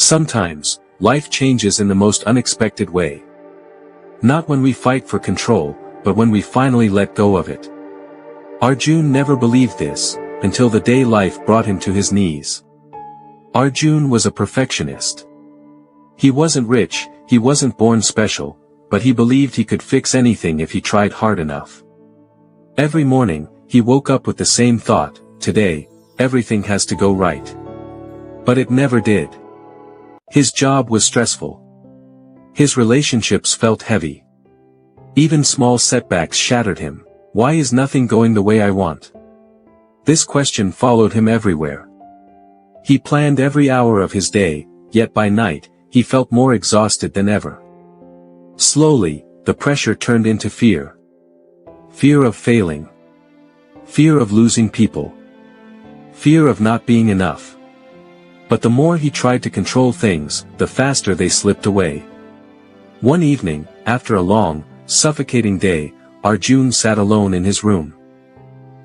Sometimes, life changes in the most unexpected way. Not when we fight for control, but when we finally let go of it. Arjun never believed this, until the day life brought him to his knees. Arjun was a perfectionist. He wasn't rich, he wasn't born special, but he believed he could fix anything if he tried hard enough. Every morning, he woke up with the same thought, today, everything has to go right. But it never did. His job was stressful. His relationships felt heavy. Even small setbacks shattered him. Why is nothing going the way I want? This question followed him everywhere. He planned every hour of his day, yet by night, he felt more exhausted than ever. Slowly, the pressure turned into fear. Fear of failing. Fear of losing people. Fear of not being enough. But the more he tried to control things, the faster they slipped away. One evening, after a long, suffocating day, Arjun sat alone in his room.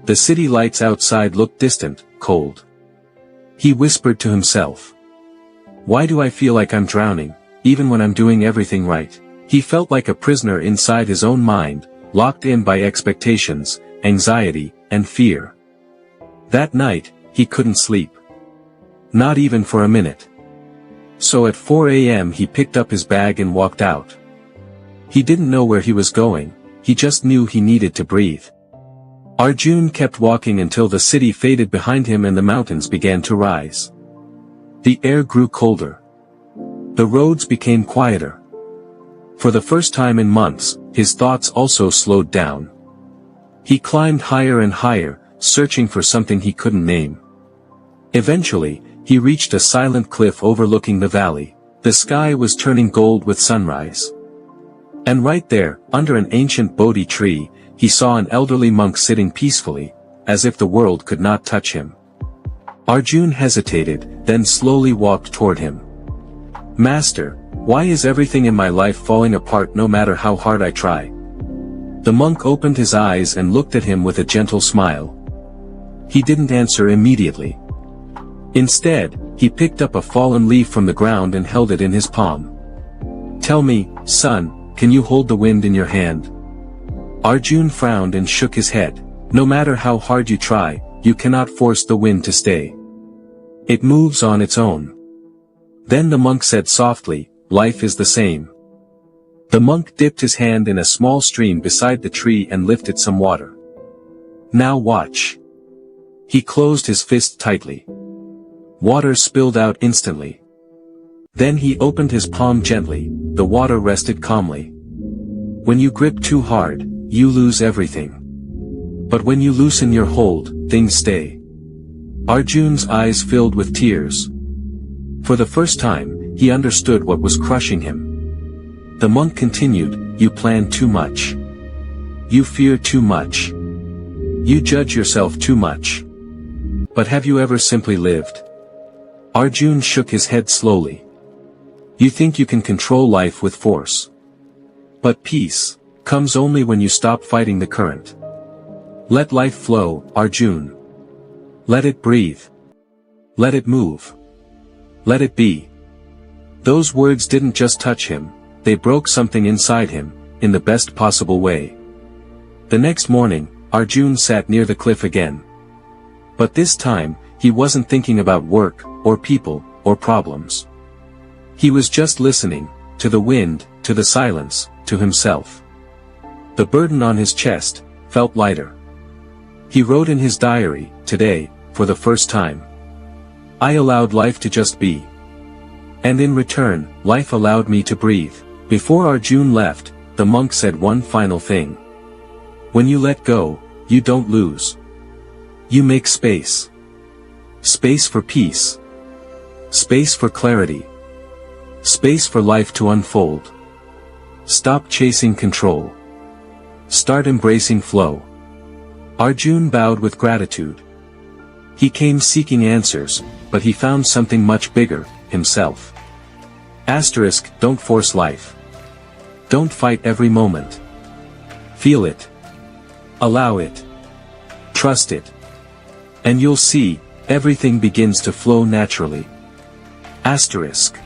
The city lights outside looked distant, cold. He whispered to himself. Why do I feel like I'm drowning, even when I'm doing everything right? He felt like a prisoner inside his own mind, locked in by expectations, anxiety, and fear. That night, he couldn't sleep. Not even for a minute. So at 4 a.m. he picked up his bag and walked out. He didn't know where he was going, he just knew he needed to breathe. Arjun kept walking until the city faded behind him and the mountains began to rise. The air grew colder. The roads became quieter. For the first time in months, his thoughts also slowed down. He climbed higher and higher, searching for something he couldn't name. Eventually, he reached a silent cliff overlooking the valley. The sky was turning gold with sunrise. And right there, under an ancient Bodhi tree, he saw an elderly monk sitting peacefully, as if the world could not touch him. Arjun hesitated, then slowly walked toward him. Master, why is everything in my life falling apart no matter how hard I try? The monk opened his eyes and looked at him with a gentle smile. He didn't answer immediately. Instead, he picked up a fallen leaf from the ground and held it in his palm. Tell me, son, can you hold the wind in your hand? Arjun frowned and shook his head. No matter how hard you try, you cannot force the wind to stay. It moves on its own. Then the monk said softly, life is the same. The monk dipped his hand in a small stream beside the tree and lifted some water. Now watch. He closed his fist tightly. Water spilled out instantly. Then he opened his palm gently, the water rested calmly. When you grip too hard, you lose everything. But when you loosen your hold, things stay. Arjun's eyes filled with tears. For the first time, he understood what was crushing him. The monk continued, you plan too much. You fear too much. You judge yourself too much. But have you ever simply lived? Arjun shook his head slowly. You think you can control life with force. But peace comes only when you stop fighting the current. Let life flow, Arjun. Let it breathe. Let it move. Let it be. Those words didn't just touch him, they broke something inside him, in the best possible way. The next morning, Arjun sat near the cliff again. But this time, he wasn't thinking about work, or people, or problems. He was just listening, to the wind, to the silence, to himself. The burden on his chest felt lighter. He wrote in his diary, today, for the first time. I allowed life to just be. And in return, life allowed me to breathe. Before Arjun left, the monk said one final thing. When you let go, you don't lose. You make space. Space for peace. Space for clarity. Space for life to unfold. Stop chasing control. Start embracing flow. Arjun bowed with gratitude. He came seeking answers, but he found something much bigger, himself. Asterisk, don't force life. Don't fight every moment. Feel it. Allow it. Trust it. And you'll see, everything begins to flow naturally. Asterisk.